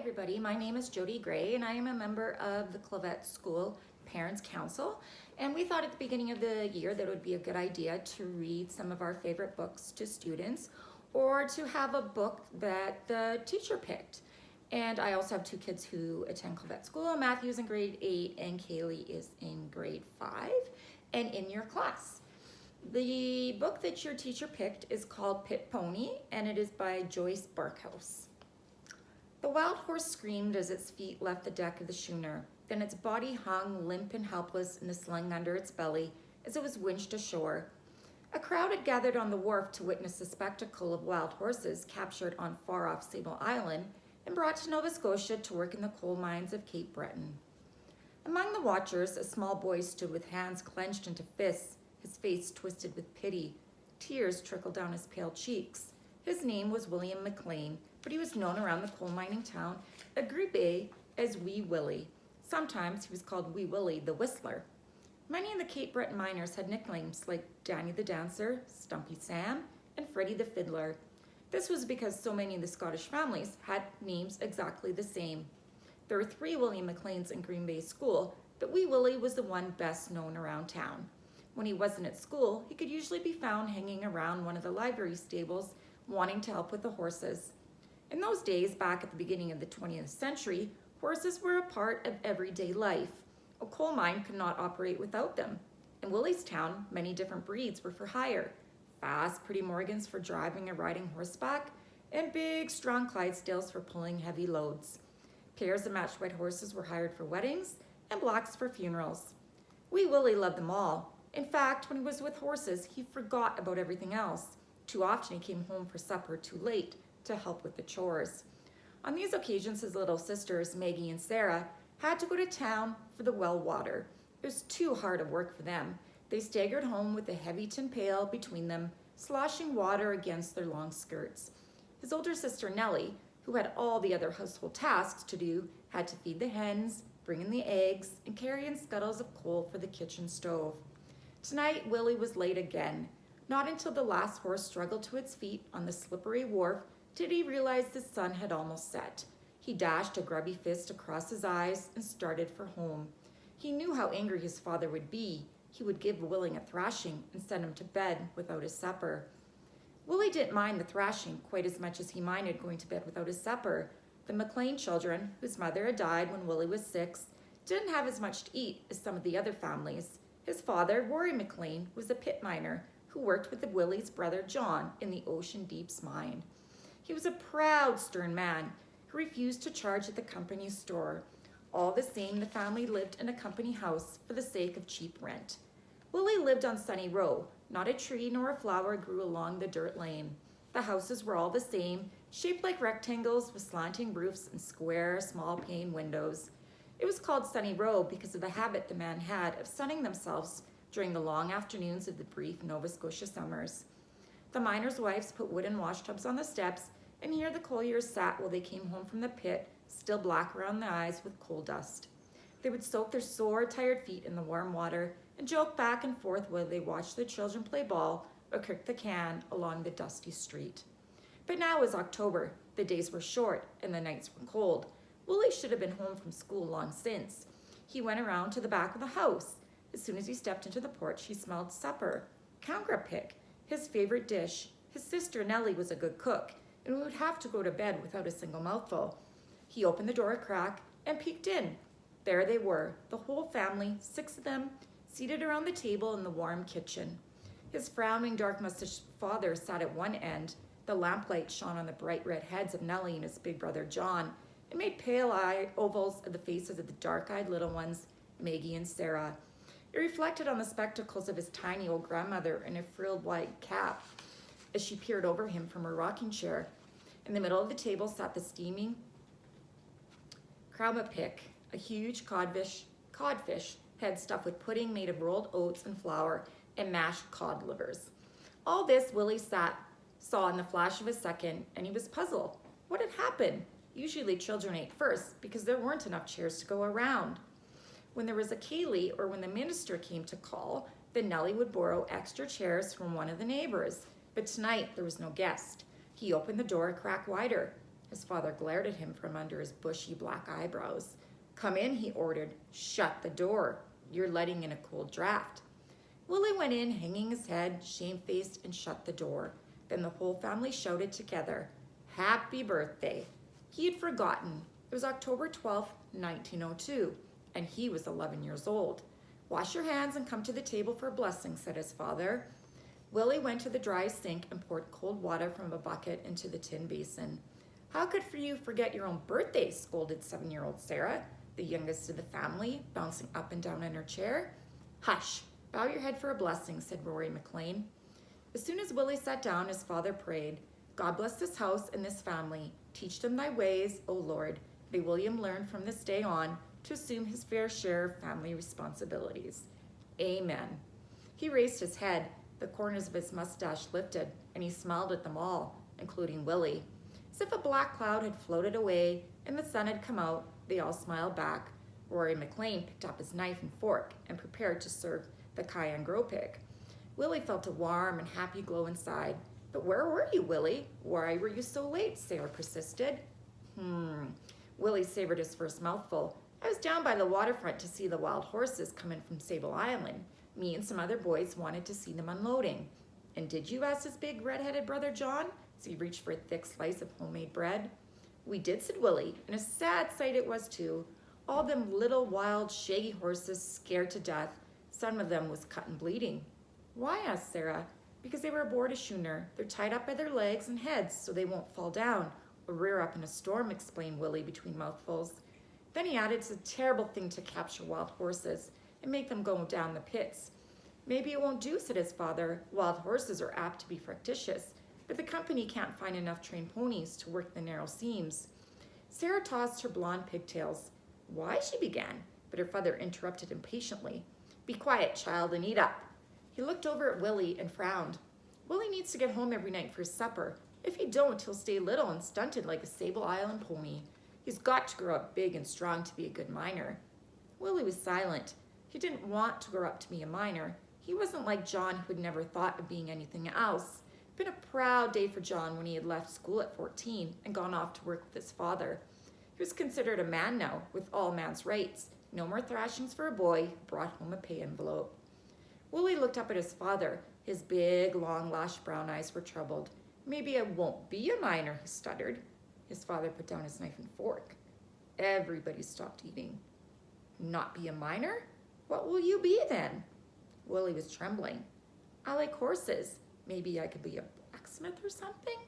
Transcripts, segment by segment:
everybody, my name is Jody Gray and I am a member of the Clavette School Parents Council, and we thought at the beginning of the year that it would be a good idea to read some of our favorite books to students or to have a book that the teacher picked. And I also have two kids who attend Clavette School. Matthew's in grade 8 and Kaylee is in grade 5 and in your class. The book that your teacher picked is called Pit Pony and it is by Joyce Barkhouse. The wild horse screamed as its feet left the deck of the schooner. Then its body hung limp and helpless in the sling under its belly as it was winched ashore. A crowd had gathered on the wharf to witness the spectacle of wild horses captured on far-off Sable Island and brought to Nova Scotia to work in the coal mines of Cape Breton. Among the watchers, a small boy stood with hands clenched into fists, his face twisted with pity. Tears trickled down his pale cheeks. His name was William McLean, but he was known around the coal mining town of Grebe as Wee Willie. Sometimes he was called Wee Willie the Whistler. Many of the Cape Breton miners had nicknames like Danny the Dancer, Stumpy Sam, and Freddie the Fiddler. This was because so many of the Scottish families had names exactly the same. There were 3 William McLeans in Green Bay School, but Wee Willie was the one best known around town. When he wasn't at school, he could usually be found hanging around one of the livery stables, wanting to help with the horses. In those days, back at the beginning of the 20th century, horses were a part of everyday life. A coal mine could not operate without them. In Willie's town, many different breeds were for hire. Fast, pretty Morgans for driving or riding horseback, and big, strong Clydesdales for pulling heavy loads. Pairs of matched white horses were hired for weddings, and blacks for funerals. Wee Willie loved them all. In fact, when he was with horses, he forgot about everything else. Too often he came home for supper too late to help with the chores. On these occasions, his little sisters, Maggie and Sarah, had to go to town for the well water. It was too hard of work for them. They staggered home with a heavy tin pail between them, sloshing water against their long skirts. His older sister, Nellie, who had all the other household tasks to do, had to feed the hens, bring in the eggs, and carry in scuttles of coal for the kitchen stove. Tonight, Willie was late again. Not until the last horse struggled to its feet on the slippery wharf did he realize the sun had almost set. He dashed a grubby fist across his eyes and started for home. He knew how angry his father would be. He would give Willie a thrashing and send him to bed without his supper. Willie didn't mind the thrashing quite as much as he minded going to bed without his supper. The McLean children, whose mother had died when Willie was 6, didn't have as much to eat as some of the other families. His father, Rory McLean, was a pit miner who worked with Willie's brother John in the Ocean Deeps mine. He was a proud, stern man who refused to charge at the company's store. All the same, the family lived in a company house for the sake of cheap rent. Willie lived on Sunny Row. Not a tree nor a flower grew along the dirt lane. The houses were all the same, shaped like rectangles with slanting roofs and square, small-pane windows. It was called Sunny Row because of the habit the man had of sunning themselves during the long afternoons of the brief Nova Scotia summers. The miners' wives put wooden washtubs on the steps, and here the colliers sat while they came home from the pit, still black around the eyes with coal dust. They would soak their sore, tired feet in the warm water and joke back and forth while they watched the children play ball or kick the can along the dusty street. But now it was October. The days were short and the nights were cold. Willie should have been home from school long since. He went around to the back of the house. As soon as he stepped into the porch, he smelled supper. Coungra pick, his favorite dish. His sister Nellie was a good cook, and would have to go to bed without a single mouthful. He opened the door a crack and peeked in. There they were, the whole family, 6 of them, seated around the table in the warm kitchen. His frowning, dark-mustached father sat at one end. The lamplight shone on the bright red heads of Nellie and his big brother John. It made pale-eyed ovals of the faces of the dark-eyed little ones, Maggie and Sarah. It reflected on the spectacles of his tiny old grandmother in a frilled white cap as she peered over him from her rocking chair. In the middle of the table sat the steaming Krauma pick, a huge codfish head stuffed with pudding made of rolled oats and flour and mashed cod livers. All this Willie saw in the flash of a second, and he was puzzled. What had happened? Usually children ate first because there weren't enough chairs to go around. When there was a Kaylee or when the minister came to call, then Nellie would borrow extra chairs from one of the neighbors. But tonight there was no guest. He opened the door a crack wider. His father glared at him from under his bushy black eyebrows. "Come in," he ordered. "Shut the door. You're letting in a cold draft." Willie went in, hanging his head, shamefaced, and shut the door. Then the whole family shouted together, "Happy birthday." He had forgotten. It was October 12th, 1902, and he was 11 years old. "Wash your hands and come to the table for a blessing," said his father. Willie went to the dry sink and poured cold water from a bucket into the tin basin. "How could you forget your own birthday?" scolded 7-year-old Sarah, the youngest of the family, bouncing up and down in her chair. "Hush, bow your head for a blessing," said Rory McLean. As soon as Willie sat down, his father prayed, "God bless this house and this family. Teach them thy ways, O Lord. May William learn from this day on to assume his fair share of family responsibilities. Amen." He raised his head, the corners of his mustache lifted, and he smiled at them all, including Willie. As if a black cloud had floated away and the sun had come out, they all smiled back. Rory McLean picked up his knife and fork and prepared to serve the cayenne grow pig. Willie felt a warm and happy glow inside. "But where were you, Willie? Why were you so late?" Sarah persisted. Willie savored his first mouthful. "I was down by the waterfront to see the wild horses come in from Sable Island. Me and some other boys wanted to see them unloading." "And did you?" asked his big red-headed brother John, as he reached for a thick slice of homemade bread. "We did," said Willie, and a sad sight it was too. All them little wild shaggy horses scared to death. Some of them was cut and bleeding. "Why?" asked Sarah. "Because they were aboard a schooner. They're tied up by their legs and heads so they won't fall down or rear up in a storm," explained Willie between mouthfuls. Then he added, "It's a terrible thing to capture wild horses and make them go down the pits." "Maybe it won't do," said his father. "Wild horses are apt to be fractious, but the company can't find enough trained ponies to work the narrow seams." Sarah tossed her blonde pigtails. "Why?" she began, but her father interrupted impatiently. "Be quiet, child, and eat up." He looked over at Willie and frowned. "Willie needs to get home every night for his supper. If he don't, he'll stay little and stunted like a Sable Island pony. He's got to grow up big and strong to be a good miner." Willie was silent. He didn't want to grow up to be a miner. He wasn't like John, who had never thought of being anything else. It had been a proud day for John when he had left school at 14 and gone off to work with his father. He was considered a man now, with all man's rights. No more thrashings for a boy who brought home a pay envelope. Willie looked up at his father. His big, long-lashed brown eyes were troubled. "Maybe I won't be a miner," he stuttered. His father put down his knife and fork. Everybody stopped eating. "Not be a miner? What will you be then?" Willie was trembling. "I like horses. Maybe I could be a blacksmith or something."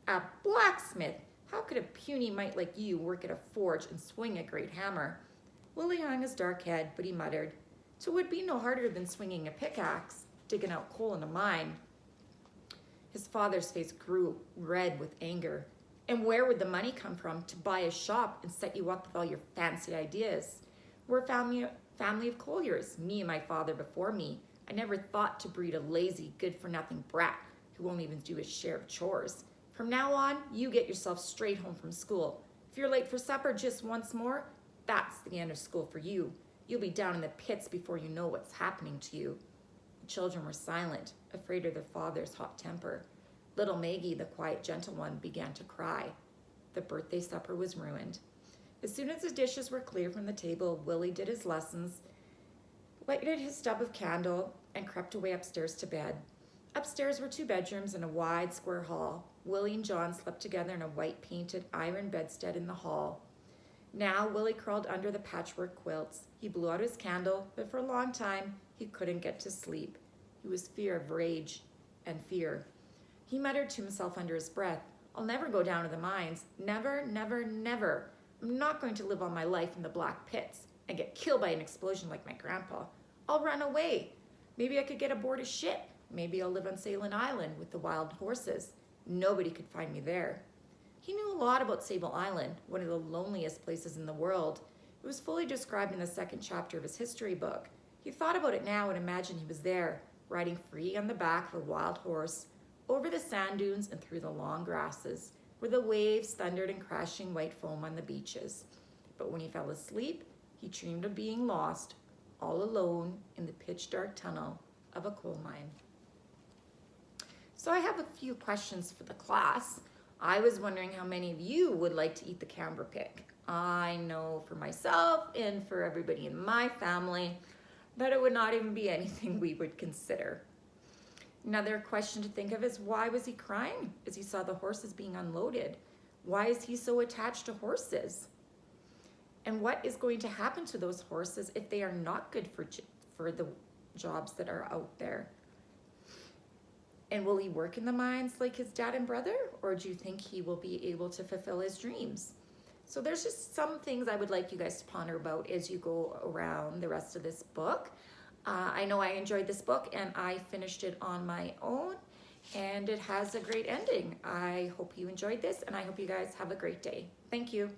"A blacksmith? How could a puny mite like you work at a forge and swing a great hammer?" Willie hung his dark head, but he muttered, "So it would be no harder than swinging a pickaxe, digging out coal in a mine." His father's face grew red with anger. "And where would the money come from to buy a shop and set you up with all your fancy ideas? We're a family of colliers, me and my father before me. I never thought to breed a lazy, good-for-nothing brat who won't even do his share of chores. From now on, you get yourself straight home from school. If you're late for supper just once more, that's the end of school for you. You'll be down in the pits before you know what's happening to you." The children were silent, afraid of their father's hot temper. Little Maggie, the quiet, gentle one, began to cry. The birthday supper was ruined. As soon as the dishes were cleared from the table, Willie did his lessons, lighted his stub of candle, and crept away upstairs to bed. Upstairs were 2 bedrooms and a wide square hall. Willie and John slept together in a white-painted iron bedstead in the hall. Now Willie crawled under the patchwork quilts. He blew out his candle, but for a long time he couldn't get to sleep. He was fear of rage and fear. He muttered to himself under his breath, "I'll never go down to the mines. Never, never, never. I'm not going to live all my life in the black pits and get killed by an explosion like my grandpa. I'll run away. Maybe I could get aboard a ship. Maybe I'll live on Sable Island with the wild horses. Nobody could find me there." He knew a lot about Sable Island, one of the loneliest places in the world. It was fully described in the 2nd chapter of his history book. He thought about it now and imagined he was there, riding free on the back of a wild horse, over the sand dunes and through the long grasses, where the waves thundered and crashing white foam on the beaches. But when he fell asleep, he dreamed of being lost, all alone in the pitch-dark tunnel of a coal mine. So I have a few questions for the class. I was wondering how many of you would like to eat the camber pig. I know for myself and for everybody in my family that it would not even be anything we would consider. Another question to think of is, why was he crying as he saw the horses being unloaded? Why is he so attached to horses? And what is going to happen to those horses if they are not good for the jobs that are out there? And will he work in the mines like his dad and brother? Or do you think he will be able to fulfill his dreams? So there's just some things I would like you guys to ponder about as you go around the rest of this book. I know I enjoyed this book and I finished it on my own, and it has a great ending. I hope you enjoyed this, and I hope you guys have a great day. Thank you.